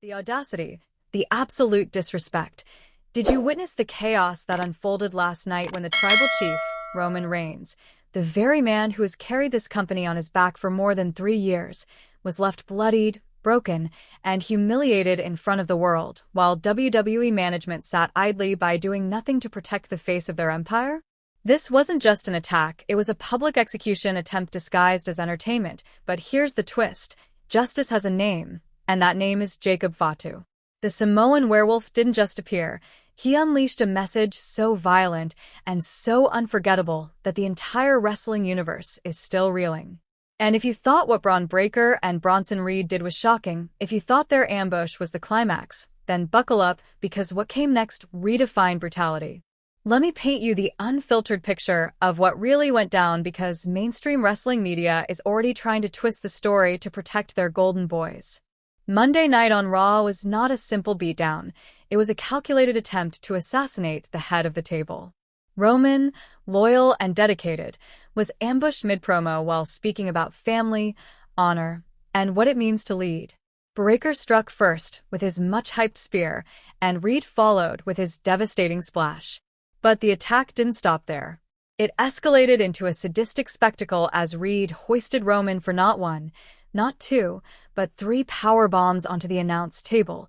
The audacity, the absolute disrespect. Did you witness the chaos that unfolded last night when the tribal chief, Roman Reigns, the very man who has carried this company on his back for more than 3 years, was left bloodied, broken, and humiliated in front of the world, while WWE management sat idly by doing nothing to protect the face of their empire? This wasn't just an attack, it was a public execution attempt disguised as entertainment. But here's the twist. Justice has a name, and that name is Jacob Fatu. The Samoan werewolf didn't just appear. He unleashed a message so violent and so unforgettable that the entire wrestling universe is still reeling. And if you thought what Bron Breakker and Bronson Reed did was shocking, if you thought their ambush was the climax, then buckle up, because what came next redefined brutality. Let me paint you the unfiltered picture of what really went down, because mainstream wrestling media is already trying to twist the story to protect their golden boys. Monday night on Raw was not a simple beatdown. It was a calculated attempt to assassinate the head of the table. Roman, loyal and dedicated, was ambushed mid-promo while speaking about family, honor, and what it means to lead. Breakker struck first with his much-hyped spear, and Reed followed with his devastating splash. But the attack didn't stop there. It escalated into a sadistic spectacle as Reed hoisted Roman for not one, not two, but 3 power bombs onto the announce table,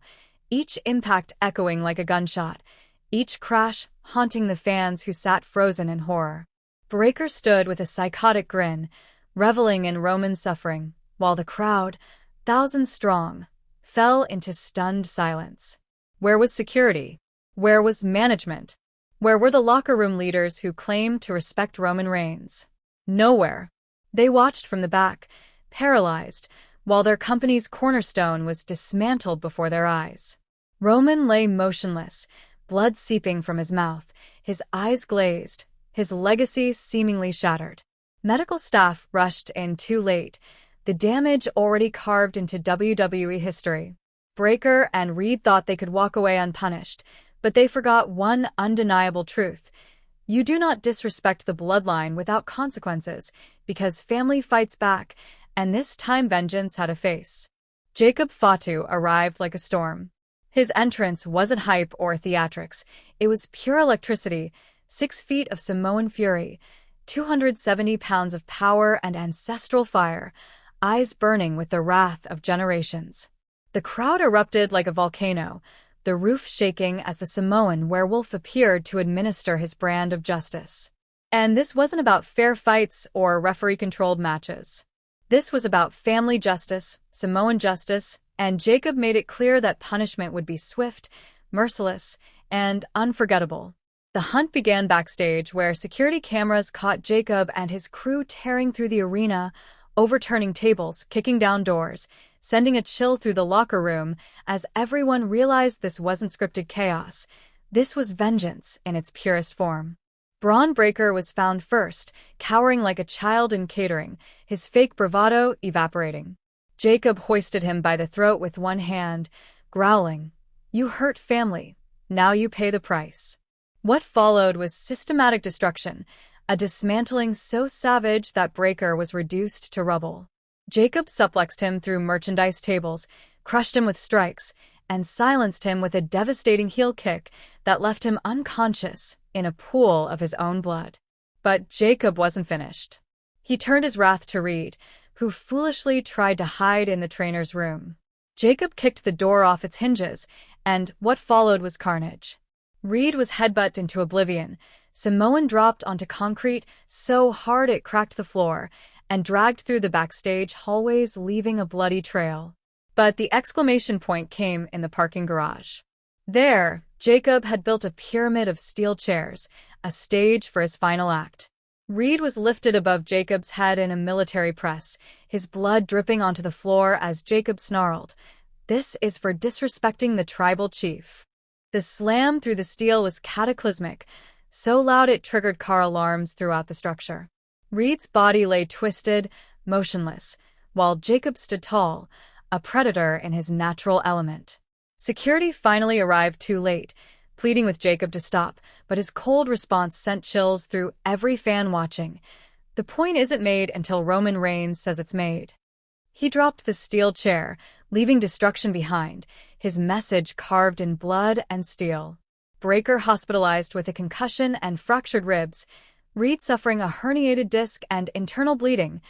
each impact echoing like a gunshot, each crash haunting the fans who sat frozen in horror. Breakker stood with a psychotic grin, reveling in Roman's suffering, while the crowd, thousands strong, fell into stunned silence. Where was security? Where was management? Where were the locker room leaders who claimed to respect Roman Reigns? Nowhere. They watched from the back, paralyzed, while their company's cornerstone was dismantled before their eyes. Roman lay motionless, blood seeping from his mouth, his eyes glazed, his legacy seemingly shattered. Medical staff rushed in too late, the damage already carved into WWE history. Breakker and Reed thought they could walk away unpunished, but they forgot one undeniable truth. You do not disrespect the bloodline without consequences, because family fights back, and this time vengeance had a face. Jacob Fatu arrived like a storm. His entrance wasn't hype or theatrics. It was pure electricity, 6 feet of Samoan fury, 270 pounds of power and ancestral fire, eyes burning with the wrath of generations. The crowd erupted like a volcano, the roof shaking as the Samoan werewolf appeared to administer his brand of justice. And this wasn't about fair fights or referee-controlled matches. This was about family justice, Samoan justice, and Jacob made it clear that punishment would be swift, merciless, and unforgettable. The hunt began backstage, where security cameras caught Jacob and his crew tearing through the arena, overturning tables, kicking down doors, sending a chill through the locker room as everyone realized this wasn't scripted chaos. This was vengeance in its purest form. Bron Breakker was found first, cowering like a child in catering, his fake bravado evaporating. Jacob hoisted him by the throat with one hand, growling, "You hurt family. Now you pay the price." What followed was systematic destruction, a dismantling so savage that Breakker was reduced to rubble. Jacob suplexed him through merchandise tables, crushed him with strikes, and silenced him with a devastating heel kick that left him unconscious in a pool of his own blood. But Jacob wasn't finished. He turned his wrath to Reed, who foolishly tried to hide in the trainer's room. Jacob kicked the door off its hinges, and what followed was carnage. Reed was headbutted into oblivion. Samoan dropped onto concrete so hard it cracked the floor, and dragged through the backstage hallways, leaving a bloody trail. But the exclamation point came in the parking garage. There, Jacob had built a pyramid of steel chairs, a stage for his final act. Reed was lifted above Jacob's head in a military press, his blood dripping onto the floor as Jacob snarled, "This is for disrespecting the tribal chief." The slam through the steel was cataclysmic, so loud it triggered car alarms throughout the structure. Reed's body lay twisted, motionless, while Jacob stood tall, a predator in his natural element. Security finally arrived too late, pleading with Jacob to stop, but his cold response sent chills through every fan watching. The point isn't made until Roman Reigns says it's made. He dropped the steel chair, leaving destruction behind, his message carved in blood and steel. Breakker hospitalized with a concussion and fractured ribs, Reed suffering a herniated disc and internal bleeding,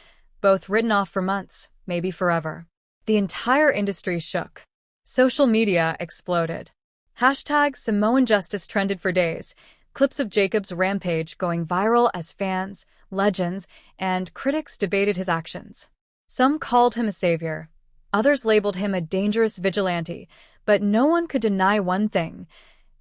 both written off for months, maybe forever. The entire industry shook. Social media exploded. Hashtag Samoan Justice trended for days, clips of Jacob's rampage going viral as fans, legends, and critics debated his actions. Some called him a savior. Others labeled him a dangerous vigilante, but no one could deny one thing.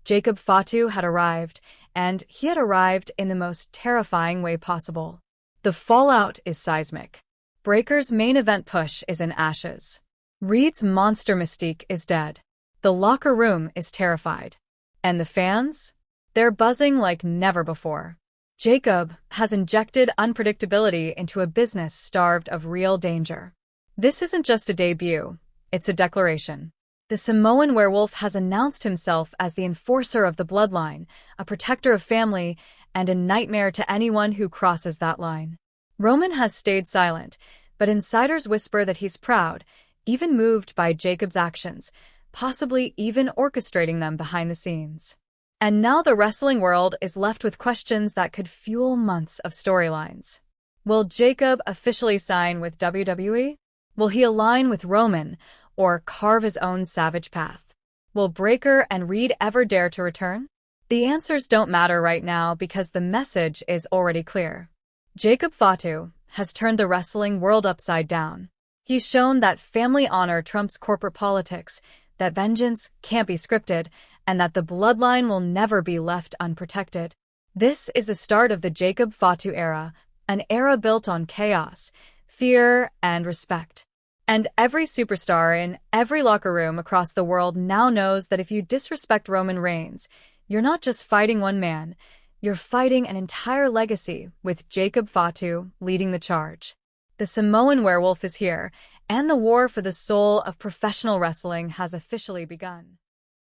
Jacob Fatu had arrived, and he had arrived in the most terrifying way possible. The fallout is seismic. Breakker's main event push is in ashes. Reed's monster mystique is dead. The locker room is terrified. And the fans? They're buzzing like never before. Jacob has injected unpredictability into a business starved of real danger. This isn't just a debut, it's a declaration. The Samoan werewolf has announced himself as the enforcer of the bloodline, a protector of family, and a nightmare to anyone who crosses that line. Roman has stayed silent, but insiders whisper that he's proud, even moved by Jacob's actions, possibly even orchestrating them behind the scenes. And now the wrestling world is left with questions that could fuel months of storylines. Will Jacob officially sign with WWE? Will he align with Roman, or carve his own savage path? Will Breakker and Reed ever dare to return? The answers don't matter right now because the message is already clear. Jacob Fatu has turned the wrestling world upside down. He's shown that family honor trumps corporate politics, that vengeance can't be scripted, and that the bloodline will never be left unprotected. This is the start of the Jacob Fatu era, an era built on chaos, fear, and respect. And every superstar in every locker room across the world now knows that if you disrespect Roman Reigns, you're not just fighting one man, you're fighting an entire legacy with Jacob Fatu leading the charge. The Samoan werewolf is here, and the war for the soul of professional wrestling has officially begun.